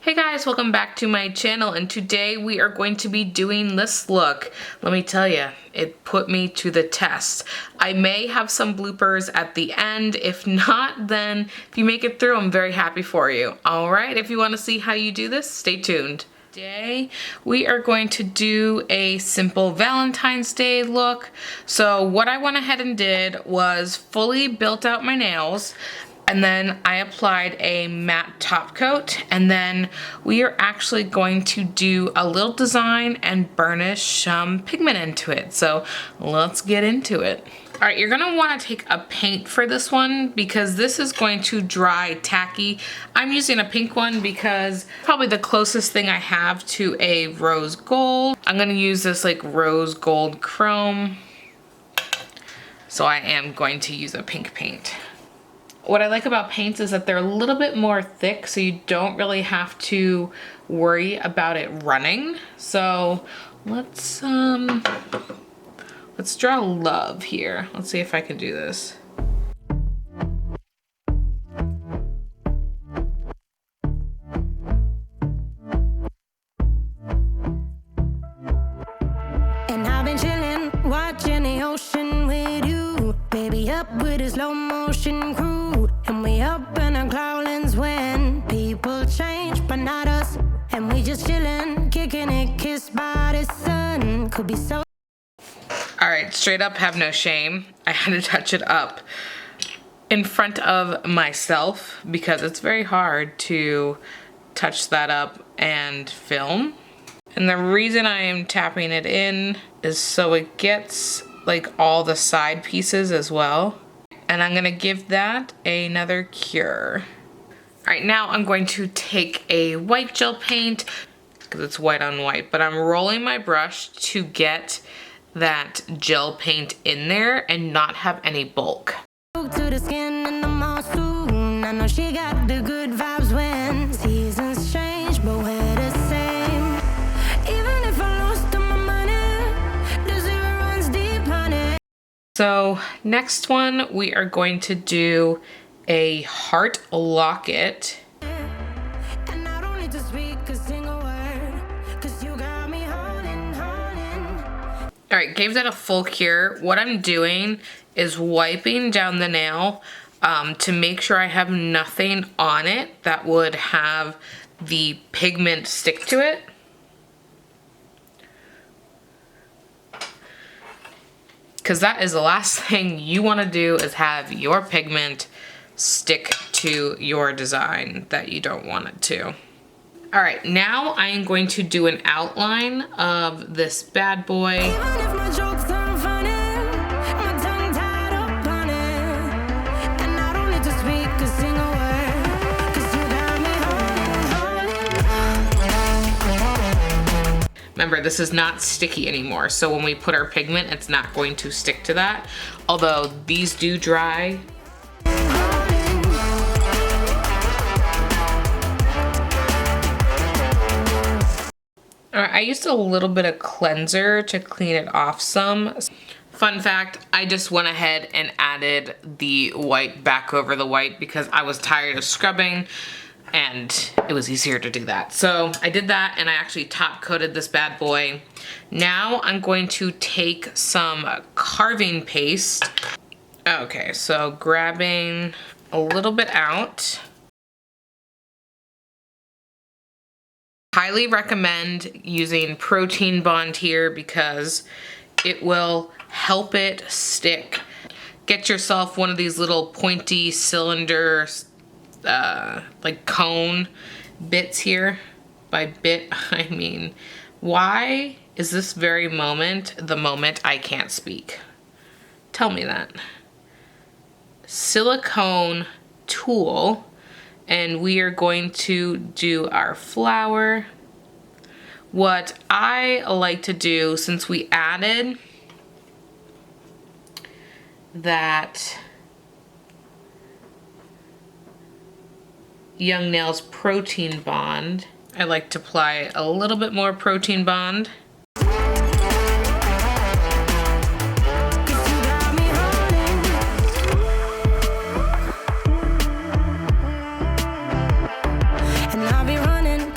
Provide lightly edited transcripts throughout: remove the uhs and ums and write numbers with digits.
Hey guys, welcome back to my channel, and today we are going to be doing this look. Let me tell you, it put me to the test. I may have some bloopers at the end. If not, then if you make it through, I'm very happy for you. All right, if you want to see how you do this, stay tuned. Today we are going to do a simple Valentine's Day look. So what I went ahead and did was fully built out my nails, and then I applied a matte top coat, and then we are actually going to do a little design and burnish some pigment into it. So let's get into it. All right, you're gonna wanna take a paint for this one because this is going to dry tacky. I'm using a pink one because probably the closest thing I have to a rose gold. I'm gonna use this like rose gold chrome. So I am going to use a pink paint. What I like about paints is that they're a little bit more thick, so you don't really have to worry about it running. So let's draw love here. Let's see if I can do this. And I've been chilling, watching the ocean with you, baby, up with a slow motion crew. And we up in our clouds when people change, but not us. And we just chillin', kicking it, kissed by the sun. Could be so. All right, straight up, have no shame. I had to touch it up in front of myself because it's very hard to touch that up and film. And the reason I am tapping it in is so it gets like all the side pieces as well. And I'm gonna give that another cure. All right, now I'm going to take a white gel paint because it's white on white, but I'm rolling my brush to get that gel paint in there and not have any bulk. To the skin and the mall soon. I know she got the good vibes when seasons change, but we're the same. Even if I lost all my money, the zero runs deep, honey. So next one, we are going to do a heart locket. And I don't need to speak a single word, 'cause you got me holding. All right, gave that a full cure. What I'm doing is wiping down the nail to make sure I have nothing on it that would have the pigment stick to it. Because that is the last thing you want to do, is have your pigment stick to your design that you don't want it to. All right, now I am going to do an outline of this bad boy. Even if my jokes aren't funny, my tongue tied up on it. And I don't need to speak a single word, 'cause you got me holding. Remember, this is not sticky anymore, so when we put our pigment, it's not going to stick to that. Although these do dry. All right, I used a little bit of cleanser to clean it off some. Fun fact, I just went ahead and added the white back over the white because I was tired of scrubbing and it was easier to do that. So I did that, and I actually top coated this bad boy. Now I'm going to take some carving paste. Okay, so grabbing a little bit out. Highly recommend using Protein Bond here because it will help it stick. Get yourself one of these little pointy cylinder, like cone bits here. By bit, I mean, why is this very moment the moment I can't speak? Tell me that. Silicone tool. And we are going to do our flower. What I like to do, since we added that Young Nails Protein Bond, I like to apply a little bit more Protein Bond. And I'll be running,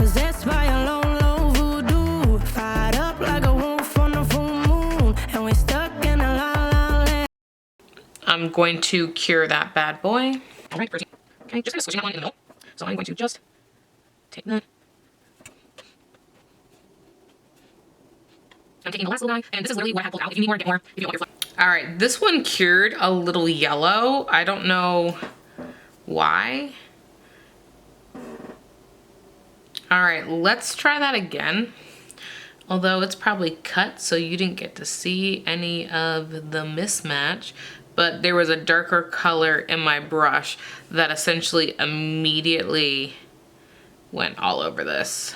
going to cure that bad boy. All right, first, okay, just kind of switching that one in the middle. So I'm going to just take that. I'm taking the last little guy, and this is literally what I have pulled out. If you need more, get more. If you don't want your flat. All right, this one cured a little yellow. I don't know why. All right, let's try that again. Although it's probably cut, so you didn't get to see any of the mismatch, but there was a darker color in my brush that essentially immediately went all over this.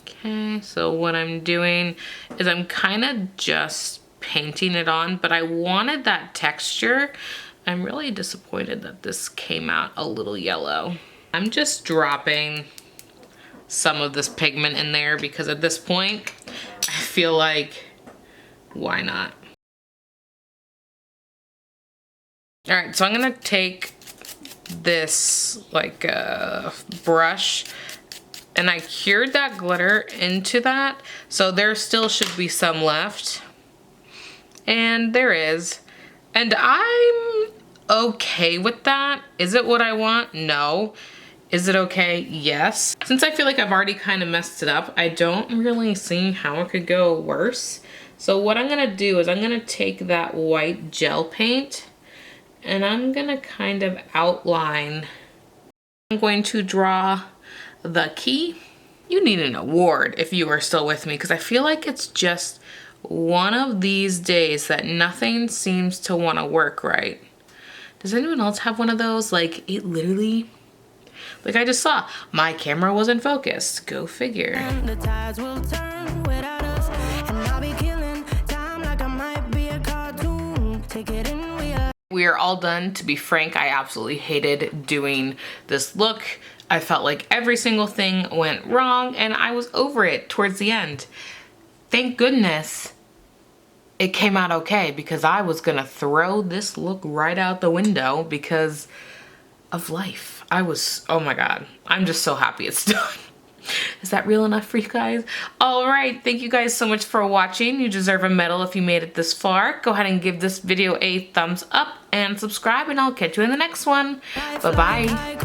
Okay, so what I'm doing is I'm kind of just painting it on, but I wanted that texture. I'm really disappointed that this came out a little yellow. I'm just dropping some of this pigment in there because at this point, I feel like, why not? All right, so I'm gonna take this like brush, and I cured that glitter into that, so there still should be some left. And there is. And I'm okay with that. Is it what I want? No. Is it okay? Yes. Since I feel like I've already kind of messed it up, I don't really see how it could go worse. So what I'm gonna do is I'm gonna take that white gel paint and I'm gonna kind of outline. I'm going to draw the key. You need an award if you are still with me, because I feel like it's just one of these days that nothing seems to want to work right. Does anyone else have one of those? Like, it literally, like I just saw, my camera wasn't focused. Go figure. And the tides will turn without us, and I'll be killing time like I might be a cartoon. Take it in, we are all done. To be frank, I absolutely hated doing this look. I felt like every single thing went wrong and I was over it towards the end. Thank goodness it came out okay, because I was gonna throw this look right out the window because of life. Oh my God, I'm just so happy it's done. Is that real enough for you guys? All right, thank you guys so much for watching. You deserve a medal if you made it this far. Go ahead and give this video a thumbs up and subscribe, and I'll catch you in the next one. Bye-bye.